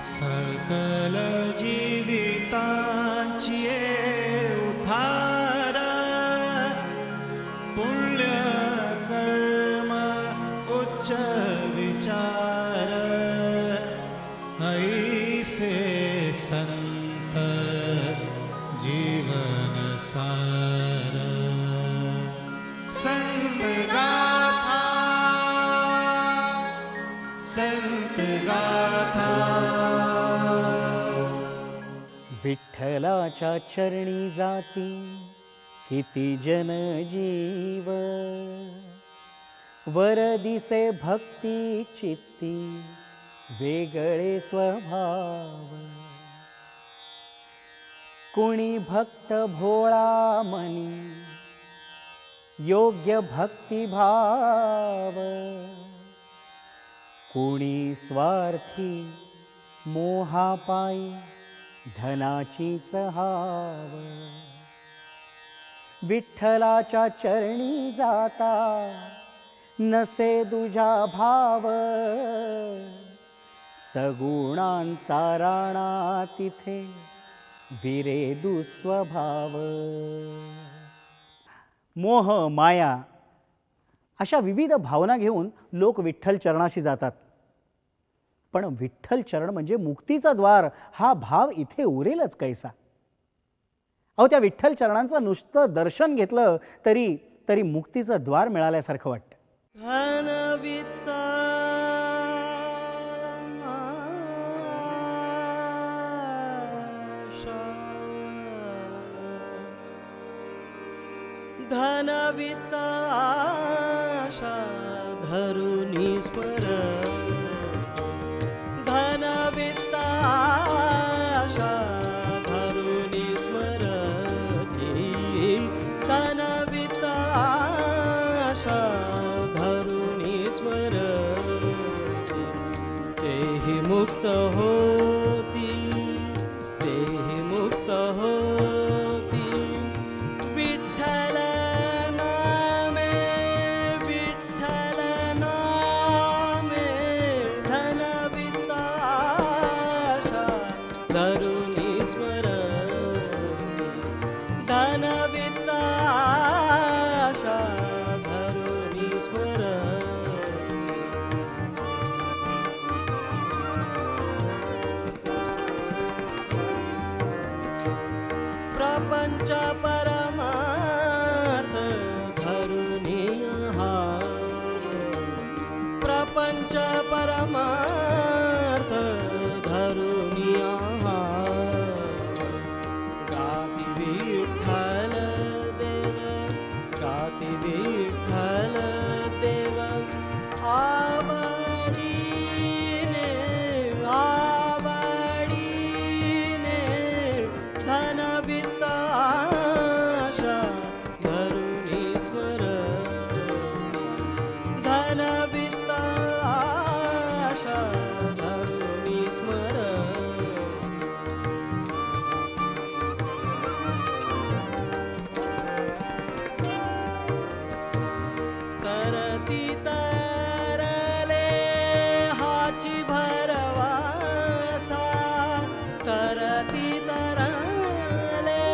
सकल जीवितांची उद्धार पुण्य कर्म उच्च विचार ऐसे संत जीवन सार संत गाथा संत गाथा। विठ्ठलाच्या चरणी जाती किती जन जीव, वर दिसे भक्ती चित्ती वेगळे स्वभाव। कुणी भक्त भोळा मनी योग्य भक्तिभाव, कुणी स्वार्थी मोहापायी धनाचीच हाव। विठ्ठलाच्या चरणी जाता नसे दुजा भाव, सगुणांचा राणा तिथे विरे दुस्वभाव। मोह माया अशा विविध भावना घेऊन लोक विठ्ठल चरणाशी जातात, पण विठ्ठल चरण म्हणजे मुक्तीचा द्वार हा भाव इथे उरेलच कैसा। अहो त्या विठ्ठल चरणांचं नुसतं दर्शन घेतलं तरी तरी मुक्तीचं द्वार मिळाल्यासारखं वाटतं। धनवित्त आशा धरुनी स्मर, धनवित्त आशा धरुनी स्मरती, धनवित्त आशा धरुनी स्मरती, तेहि मुक्त होती, तेहि मुक्त होती। विठ्ठल नामे, विठ्ठल नामे, धनवित्त आशा धरुनी स्मरती, धनवित्त आशा धरुनी स्मरती। प्रपंच परमार्थ धरुनी आहार, प्रपंच परमार्थ धरुनी आहार। गाती विठ्ठल देव, गाती विठ्ठल देव, आवडीने आवडीने, धनवित्त आशा धरुनी स्मरती, धनवित्त आशा धरुनी स्मरती। करती तरले हाची भरवासा, करती तरले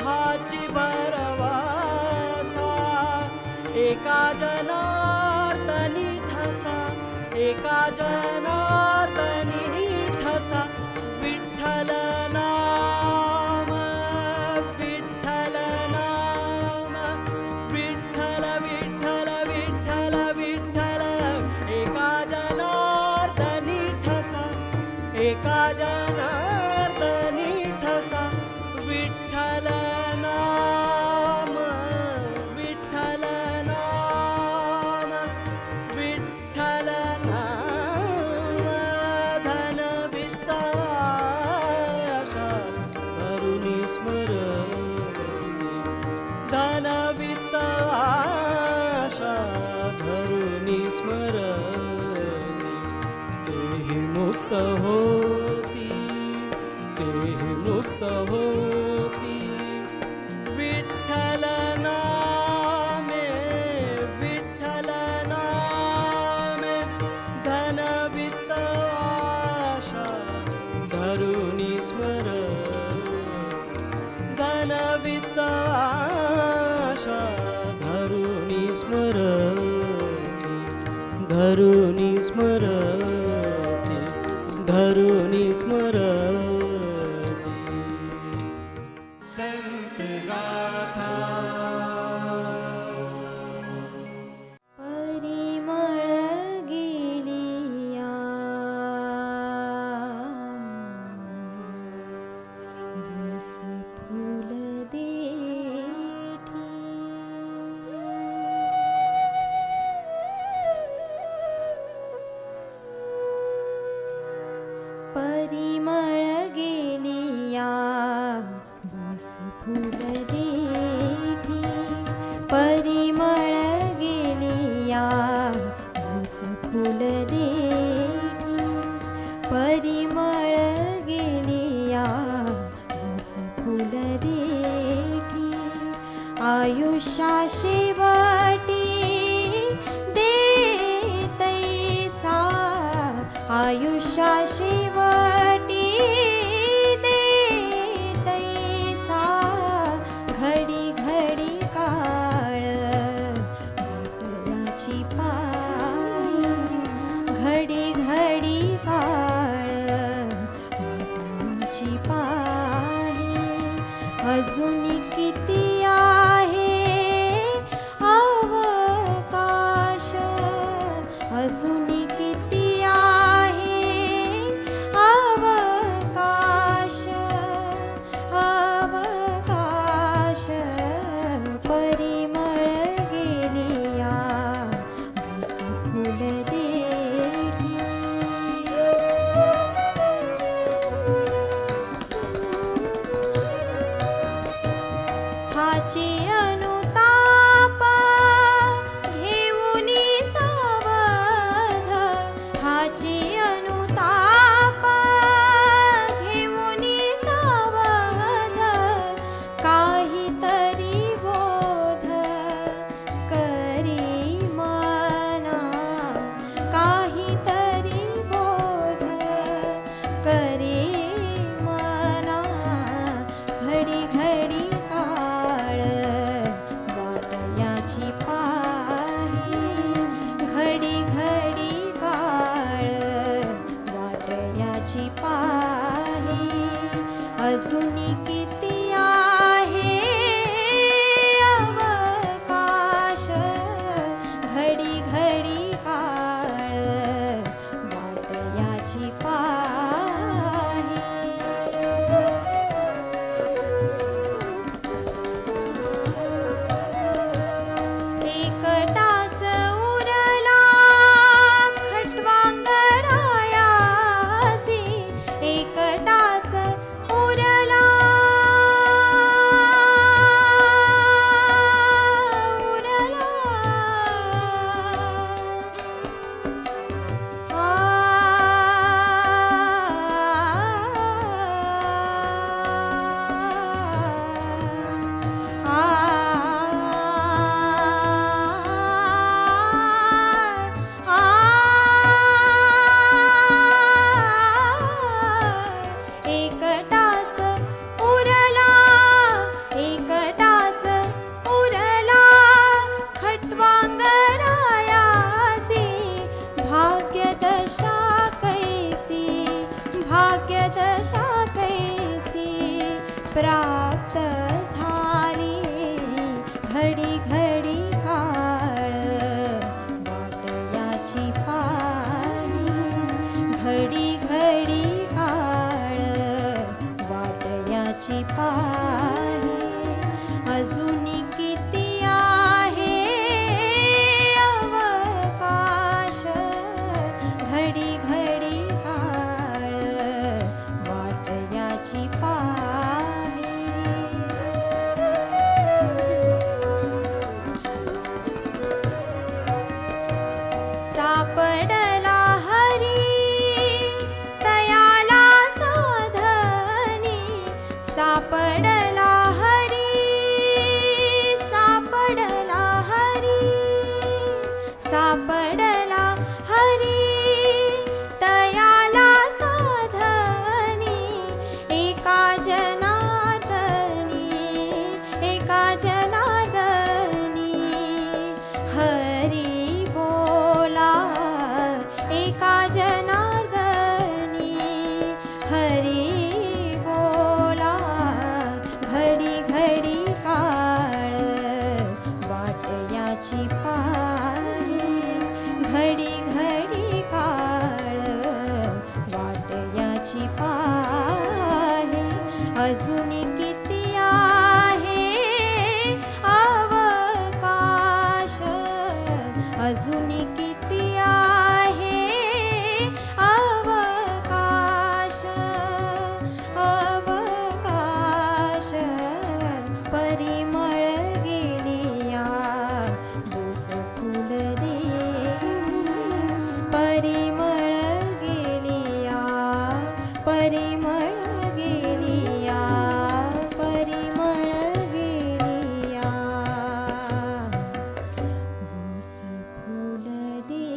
हाची भरवासा। एका जनार्दनी ठसा, एका जनार्दनी ठसा, विठ्ठल नाम, विठ्ठल नाम, विठ्ठल विठ्ठल विठ्ठल विठ्ठल। एका जनार्दनी ठसा, एका जनार्दनी ठसा, विठ्ठल नाम, विठ्ठल नाम, विठ्ठल नाम। धनवित्त आशा धरुनी स्मरती, धनवित्त आशा धरुनी स्मरती, तेहि मुक्त हो धरुनी स्मरती संत गाथा परिमळ गेलिया रस फुल देठी परिमळ गेलिया रस फुल देठी परिमळ गेलिया रस फुल देठी परिमळ गेलिया रस फुल देठी आयुष्या शेवटी देतैसा आयुष्या शेवटी देतैसा घडी घडी काळ वाटयाची पाय घडी घडी काळ वाटयाची पाय अजून किती आहे अवकाश अजून किती आहे अवकाश अवकाश परिमळ गेलिया रस फुल देठी हाचे अनुताप घेऊनी सावध हाचे अनुताप घेऊनी सावध काहीतरी बोध करी मना काहीतरी बोध करे मना घडी घडी काळ वाटयाची पाही घडी घडी काळ वाटयाची पाही अजून किती आहे अवकाश घडी घडी काळ वाटयाची पाही एकटाच उरला खटवांगरायासी एकटाच उरला उरला एकटाच उरला एकटाच उरला खटवांगरायासी भाग्यदशा कैसी भाग्यदशा कैसी प्राप्त झाली घडी घडी काळ वाटयाची पाही घडी घडी काळ वाटयाची पाही अजून किती आहे अवकाश घडी घडी काळ वाटयाची पाही अजून किती आहे अवकाश, अजून किती आहे अवकाश, अवकाश परिमळ गेलिया बोस फुल दे, परिमळ गेलिया, परिमळ गेलिया, परिमळ गेलिया बोस फुल देठी.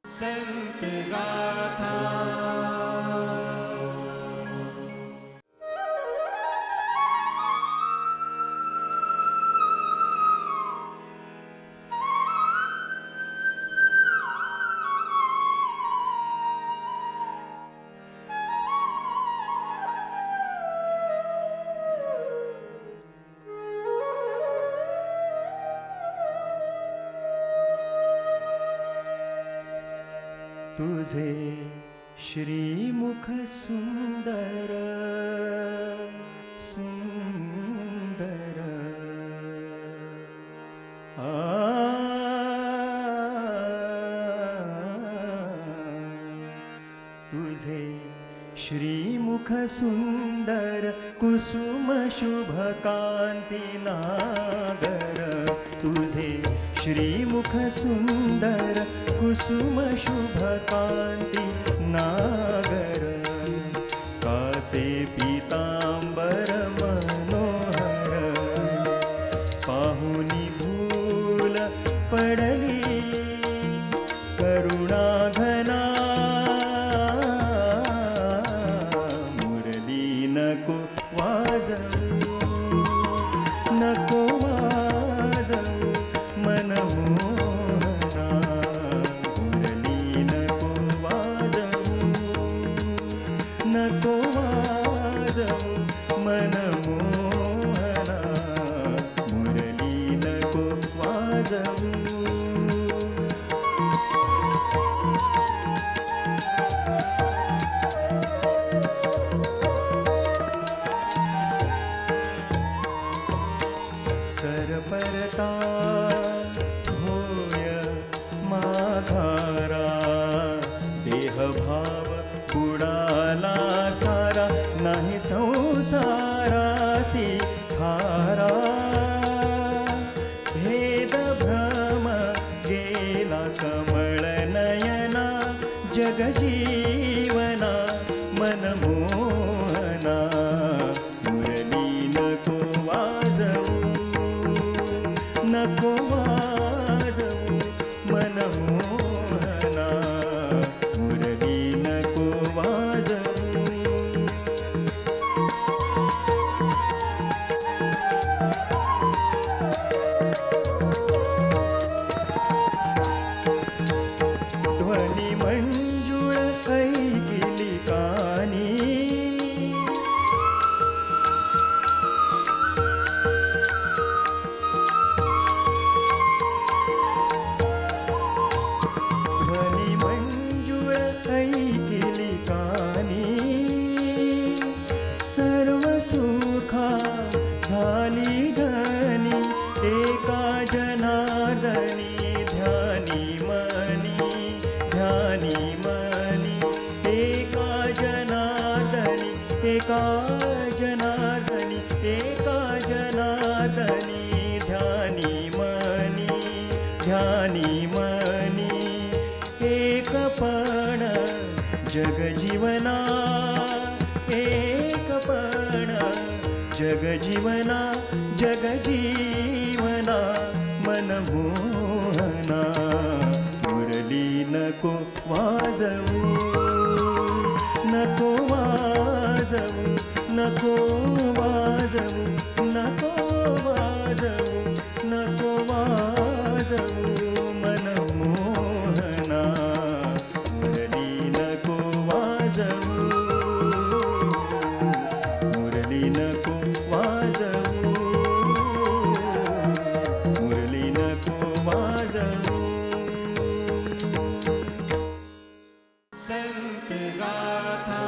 संत गाथा तुझे श्रीमुख सुंदर सुंदर, तुझे श्रीमुख सुंदर कुसुम शुभ कांती नागर, तुझे श्रीमुख सुंदर कुसुम शुभ कांती नागर, कासे पीतांबर मनोहर, पाहुनी भूल पडली करुणा घना, मुरली नको वाजवू, नको वाजवू मनमोहना, मुरली नको वाजवू, नको वाजवू मनमोहना, मुरली नको वाजवू. सरपरता होय माघारा, देहभाव बुडाला सारा, नाही संसारासी थारा, भेद भ्रम गेला कमळ नयना, जगजीवना मनमोहना, मुरली नको वाजवू, नको वाजवू मनमोहना, मुरली नको वाजवू. ध्वनी मंजुळ ऐकिली कानी, ध्वनी मंजुळ ऐकिली कानी, सर्व सुखा झाली धनी, एका जनार्दनी ध्यानी मनी, ध्यानी मनी, एका जनार्दनी, एका जनार्दनी, एका जनार्दनी ध्यानी मनी, ध्यानी मनी, एकपण जगजीवना, एकपण जगजीवना, जगजीवना मनमोहना, मुरली नको वाजवू, नको वाजवू, नको वाजवू, नको वाजवू, नको वाजवू मनमोहना, मुरली नको वाजवू, मुरली नको वाजवू, मुरली नको वाजवू. संत गाथा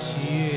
छिये